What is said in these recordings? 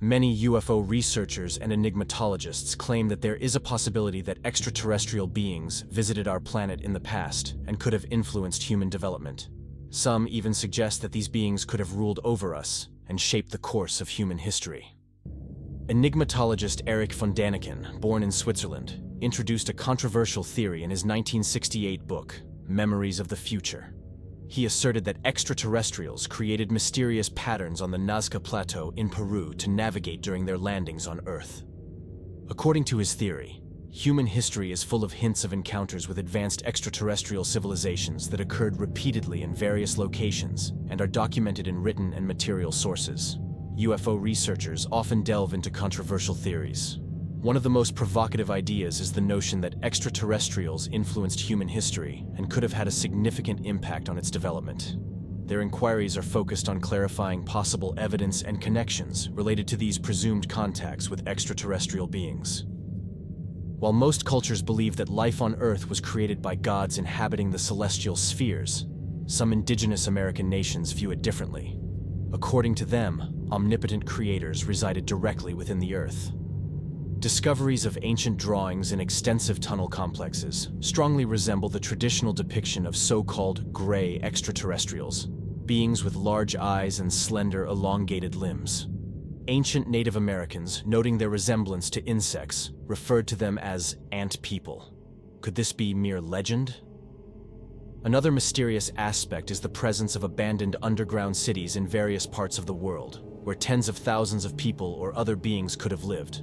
Many UFO researchers and enigmatologists claim that there is a possibility that extraterrestrial beings visited our planet in the past and could have influenced human development. Some even suggest that these beings could have ruled over us and shaped the course of human history. Enigmatologist Erich von Däniken, born in Switzerland, introduced a controversial theory in his 1968 book, Memories of the Future. He asserted that extraterrestrials created mysterious patterns on the Nazca Plateau in Peru to navigate during their landings on Earth. According to his theory, human history is full of hints of encounters with advanced extraterrestrial civilizations that occurred repeatedly in various locations and are documented in written and material sources. UFO researchers often delve into controversial theories. One of the most provocative ideas is the notion that extraterrestrials influenced human history and could have had a significant impact on its development. Their inquiries are focused on clarifying possible evidence and connections related to these presumed contacts with extraterrestrial beings. While most cultures believe that life on Earth was created by gods inhabiting the celestial spheres, some indigenous American nations view it differently. According to them, omnipotent creators resided directly within the Earth. Discoveries of ancient drawings in extensive tunnel complexes strongly resemble the traditional depiction of so-called gray extraterrestrials, beings with large eyes and slender, elongated limbs. Ancient Native Americans, noting their resemblance to insects, referred to them as ant people. Could this be mere legend? Another mysterious aspect is the presence of abandoned underground cities in various parts of the world, where tens of thousands of people or other beings could have lived.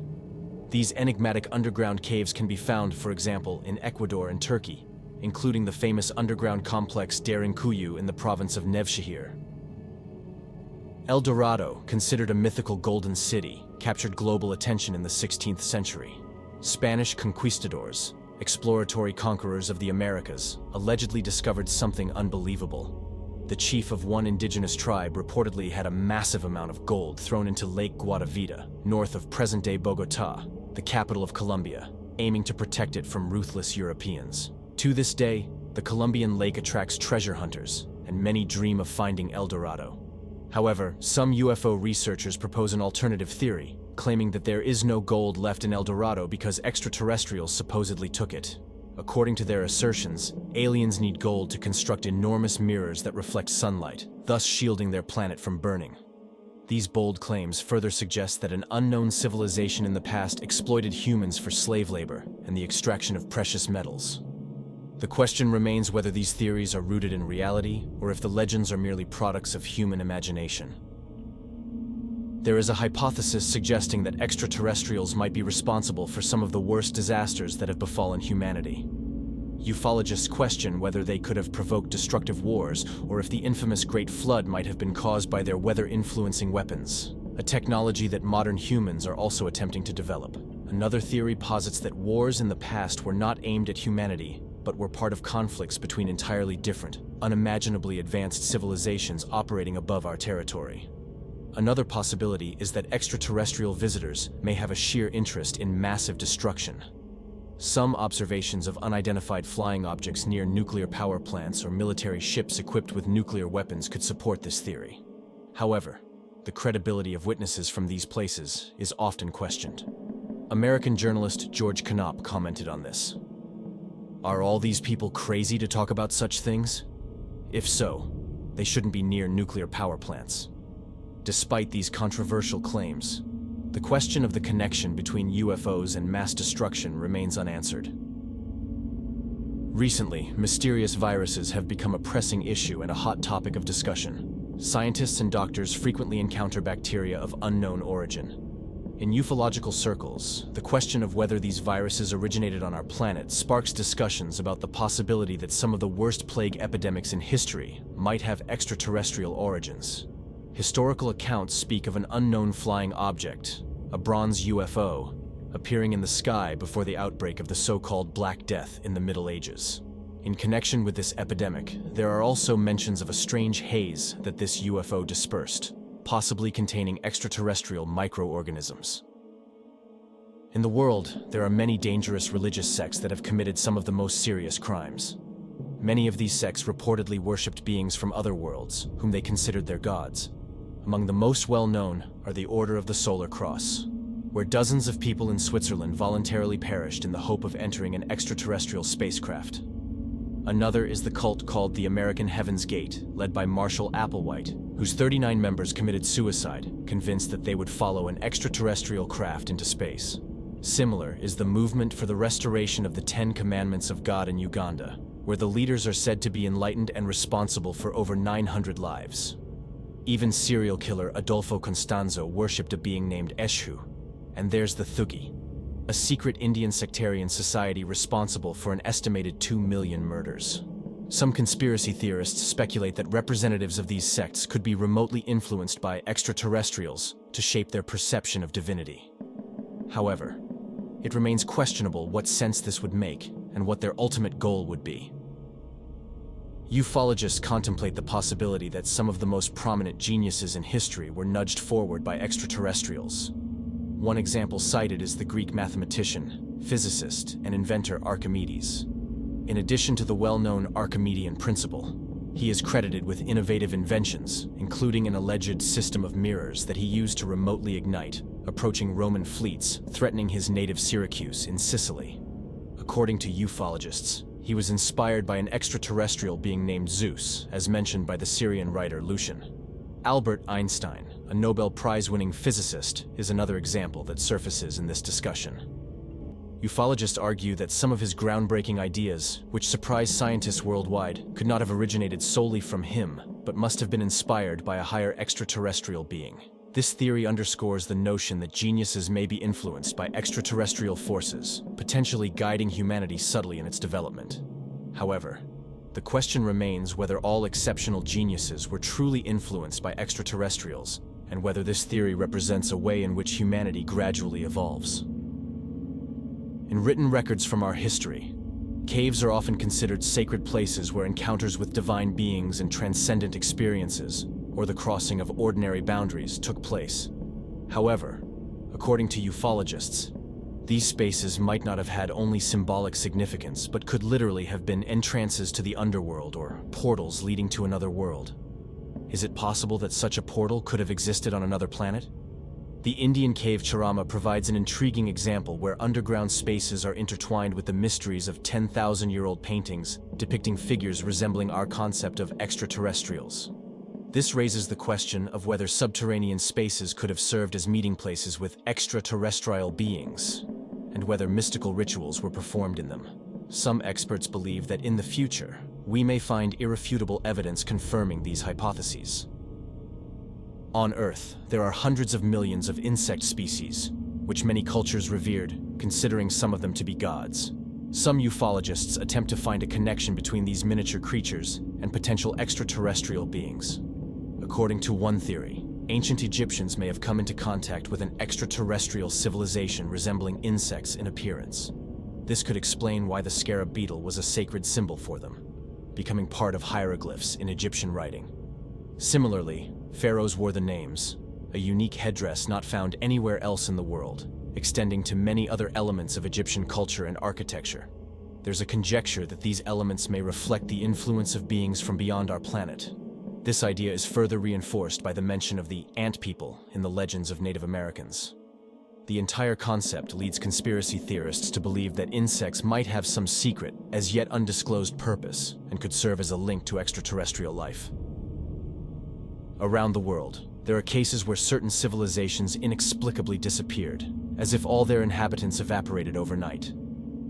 These enigmatic underground caves can be found, for example, in Ecuador and Turkey, including the famous underground complex Derinkuyu in the province of Nevşehir. El Dorado, considered a mythical golden city, captured global attention in the 16th century. Spanish conquistadors, exploratory conquerors of the Americas, allegedly discovered something unbelievable. The chief of one indigenous tribe reportedly had a massive amount of gold thrown into Lake Guatavita, north of present-day Bogotá, the capital of Colombia, aiming to protect it from ruthless Europeans. To this day, the Colombian lake attracts treasure hunters, and many dream of finding El Dorado. However, some UFO researchers propose an alternative theory, claiming that there is no gold left in El Dorado because extraterrestrials supposedly took it. According to their assertions, aliens need gold to construct enormous mirrors that reflect sunlight, thus shielding their planet from burning. These bold claims further suggest that an unknown civilization in the past exploited humans for slave labor and the extraction of precious metals. The question remains whether these theories are rooted in reality or if the legends are merely products of human imagination. There is a hypothesis suggesting that extraterrestrials might be responsible for some of the worst disasters that have befallen humanity. Ufologists question whether they could have provoked destructive wars or if the infamous Great Flood might have been caused by their weather-influencing weapons, a technology that modern humans are also attempting to develop. Another theory posits that wars in the past were not aimed at humanity, but were part of conflicts between entirely different, unimaginably advanced civilizations operating above our territory. Another possibility is that extraterrestrial visitors may have a sheer interest in massive destruction. Some observations of unidentified flying objects near nuclear power plants or military ships equipped with nuclear weapons could support this theory. However, the credibility of witnesses from these places is often questioned. American journalist George Knopp commented on this. Are all these people crazy to talk about such things? If so, they shouldn't be near nuclear power plants. Despite these controversial claims, the question of the connection between UFOs and mass destruction remains unanswered. Recently, mysterious viruses have become a pressing issue and a hot topic of discussion. Scientists and doctors frequently encounter bacteria of unknown origin. In ufological circles, the question of whether these viruses originated on our planet sparks discussions about the possibility that some of the worst plague epidemics in history might have extraterrestrial origins. Historical accounts speak of an unknown flying object, a bronze UFO, appearing in the sky before the outbreak of the so-called Black Death in the Middle Ages. In connection with this epidemic, there are also mentions of a strange haze that this UFO dispersed, possibly containing extraterrestrial microorganisms. In the world, there are many dangerous religious sects that have committed some of the most serious crimes. Many of these sects reportedly worshipped beings from other worlds, whom they considered their gods. Among the most well-known are the Order of the Solar Cross, where dozens of people in Switzerland voluntarily perished in the hope of entering an extraterrestrial spacecraft. Another is the cult called the American Heaven's Gate, led by Marshall Applewhite, whose 39 members committed suicide, convinced that they would follow an extraterrestrial craft into space. Similar is the movement for the restoration of the 10 Commandments of God in Uganda, where the leaders are said to be enlightened and responsible for over 900 lives. Even serial killer Adolfo Constanzo worshipped a being named Eshu. And there's the Thuggee, a secret Indian sectarian society responsible for an estimated 2 million murders. Some conspiracy theorists speculate that representatives of these sects could be remotely influenced by extraterrestrials to shape their perception of divinity. However, it remains questionable what sense this would make and what their ultimate goal would be. Ufologists contemplate the possibility that some of the most prominent geniuses in history were nudged forward by extraterrestrials. One example cited is the Greek mathematician, physicist, and inventor Archimedes. In addition to the well-known Archimedean principle, he is credited with innovative inventions, including an alleged system of mirrors that he used to remotely ignite, approaching Roman fleets threatening his native Syracuse in Sicily. According to ufologists, he was inspired by an extraterrestrial being named Zeus, as mentioned by the Syrian writer Lucian. Albert Einstein, a Nobel Prize-winning physicist, is another example that surfaces in this discussion. Ufologists argue that some of his groundbreaking ideas, which surprised scientists worldwide, could not have originated solely from him, but must have been inspired by a higher extraterrestrial being. This theory underscores the notion that geniuses may be influenced by extraterrestrial forces, potentially guiding humanity subtly in its development. However, the question remains whether all exceptional geniuses were truly influenced by extraterrestrials, and whether this theory represents a way in which humanity gradually evolves. In written records from our history, caves are often considered sacred places where encounters with divine beings and transcendent experiences, or the crossing of ordinary boundaries, took place. However, according to ufologists, these spaces might not have had only symbolic significance, but could literally have been entrances to the underworld or portals leading to another world. Is it possible that such a portal could have existed on another planet? The Indian cave Charama provides an intriguing example where underground spaces are intertwined with the mysteries of 10,000-year-old paintings depicting figures resembling our concept of extraterrestrials. This raises the question of whether subterranean spaces could have served as meeting places with extraterrestrial beings, and whether mystical rituals were performed in them. Some experts believe that in the future, we may find irrefutable evidence confirming these hypotheses. On Earth, there are hundreds of millions of insect species, which many cultures revered, considering some of them to be gods. Some ufologists attempt to find a connection between these miniature creatures and potential extraterrestrial beings. According to one theory, ancient Egyptians may have come into contact with an extraterrestrial civilization resembling insects in appearance. This could explain why the scarab beetle was a sacred symbol for them, becoming part of hieroglyphs in Egyptian writing. Similarly, pharaohs wore the names, a unique headdress not found anywhere else in the world, extending to many other elements of Egyptian culture and architecture. There's a conjecture that these elements may reflect the influence of beings from beyond our planet. This idea is further reinforced by the mention of the ant people in the legends of Native Americans. The entire concept leads conspiracy theorists to believe that insects might have some secret, as yet undisclosed purpose, and could serve as a link to extraterrestrial life. Around the world, there are cases where certain civilizations inexplicably disappeared, as if all their inhabitants evaporated overnight.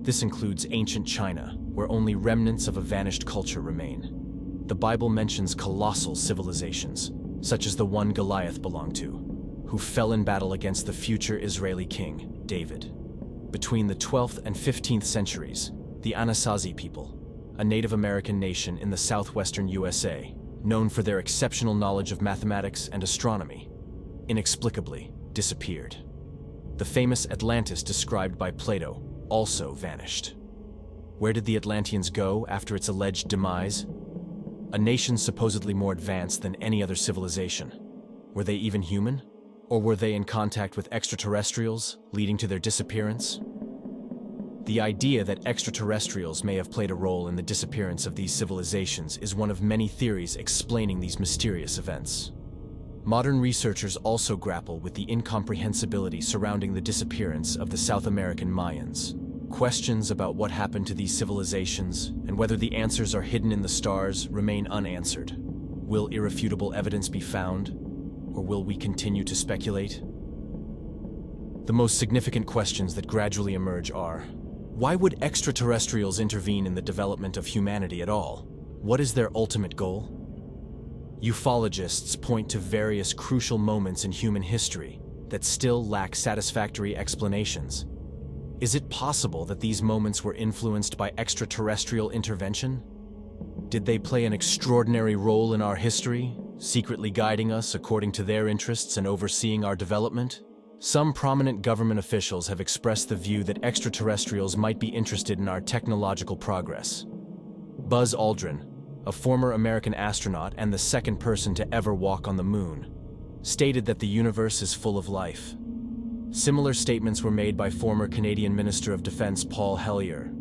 This includes ancient China, where only remnants of a vanished culture remain. The Bible mentions colossal civilizations, such as the one Goliath belonged to, who fell in battle against the future Israeli king, David. Between the 12th and 15th centuries, the Anasazi people, a Native American nation in the southwestern USA, known for their exceptional knowledge of mathematics and astronomy, inexplicably disappeared. The famous Atlantis described by Plato also vanished. Where did the Atlanteans go after its alleged demise? A nation supposedly more advanced than any other civilization. Were they even human? Or were they in contact with extraterrestrials, leading to their disappearance? The idea that extraterrestrials may have played a role in the disappearance of these civilizations is one of many theories explaining these mysterious events. Modern researchers also grapple with the incomprehensibility surrounding the disappearance of the South American Mayans. Questions about what happened to these civilizations and whether the answers are hidden in the stars remain unanswered. Will irrefutable evidence be found, or will we continue to speculate? The most significant questions that gradually emerge are: why would extraterrestrials intervene in the development of humanity at all? What is their ultimate goal? Ufologists point to various crucial moments in human history that still lack satisfactory explanations. Is it possible that these moments were influenced by extraterrestrial intervention? Did they play an extraordinary role in our history, secretly guiding us according to their interests and overseeing our development? Some prominent government officials have expressed the view that extraterrestrials might be interested in our technological progress. Buzz Aldrin, a former American astronaut and the second person to ever walk on the moon, stated that the universe is full of life. Similar statements were made by former Canadian Minister of Defense Paul Hellyer.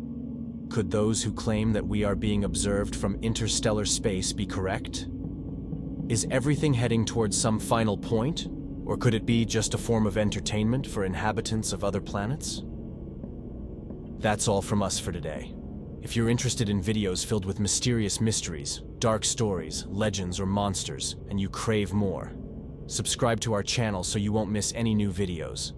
Could those who claim that we are being observed from interstellar space be correct? Is everything heading towards some final point, or could it be just a form of entertainment for inhabitants of other planets? That's all from us for today. If you're interested in videos filled with mysterious mysteries, dark stories, legends, or monsters, and you crave more, subscribe to our channel so you won't miss any new videos.